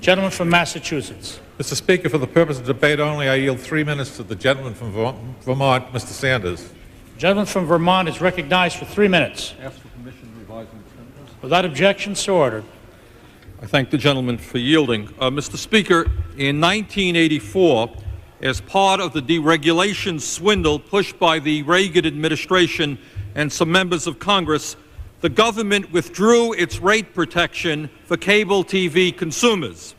Gentleman from Massachusetts. Mr. Speaker, for the purpose of debate only, I yield 3 minutes to the gentleman from Vermont, Mr. Sanders. The gentleman from Vermont is recognized for 3 minutes. Ask for permission to revise and extend. Without objection, so ordered. I thank the gentleman for yielding. Mr. Speaker, in 1984, as part of the deregulation swindle pushed by the Reagan administration and some members of Congress, the government withdrew its rate protection for cable TV consumers.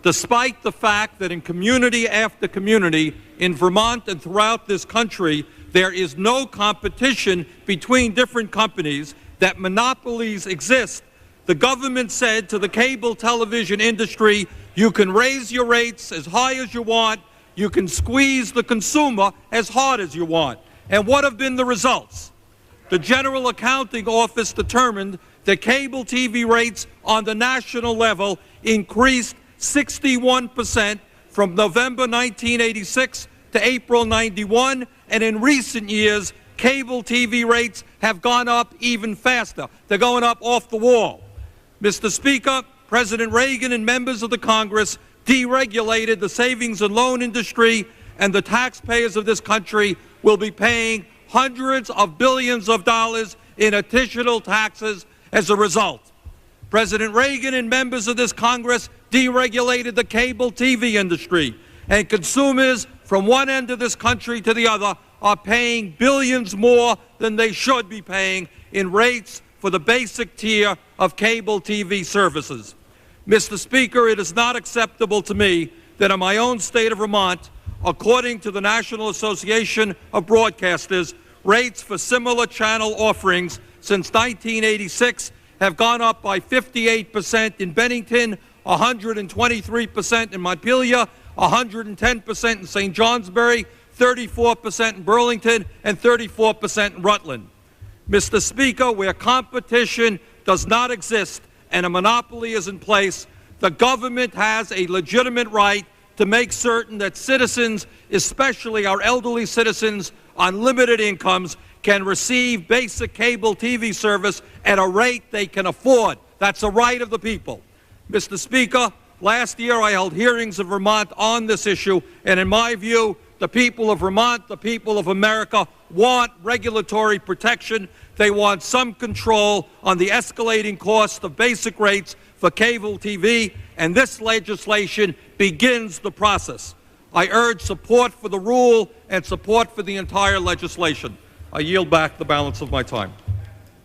Despite the fact that in community after community in Vermont and throughout this country, there is no competition between different companies, that monopolies exist, the government said to the cable television industry, you can raise your rates as high as you want, you can squeeze the consumer as hard as you want. And what have been the results? The General Accounting Office determined that cable TV rates on the national level increased 61% from November 1986 to April 91, and in recent years, cable TV rates have gone up even faster. They're going up off the wall. Mr. Speaker, President Reagan and members of the Congress deregulated the savings and loan industry, and the taxpayers of this country will be paying hundreds of billions of dollars in additional taxes as a result. President Reagan and members of this Congress deregulated the cable TV industry, and consumers from one end of this country to the other are paying billions more than they should be paying in rates for the basic tier of cable TV services. Mr. Speaker, it is not acceptable to me that in my own state of Vermont, according to the National Association of Broadcasters, rates for similar channel offerings since 1986 have gone up by 58% in Bennington, 123% in Montpelier, 110% in St. Johnsbury, 34% in Burlington, and 34% in Rutland. Mr. Speaker, where competition does not exist and a monopoly is in place, the government has a legitimate right to make certain that citizens, especially our elderly citizens on limited incomes, can receive basic cable TV service at a rate they can afford. That's a right of the people. Mr. Speaker, last year I held hearings in Vermont on this issue, and in my view, the people of Vermont, the people of America, want regulatory protection. They want some control on the escalating cost of basic rates for cable TV, and this legislation begins the process. I urge support for the rule and support for the entire legislation. I yield back the balance of my time.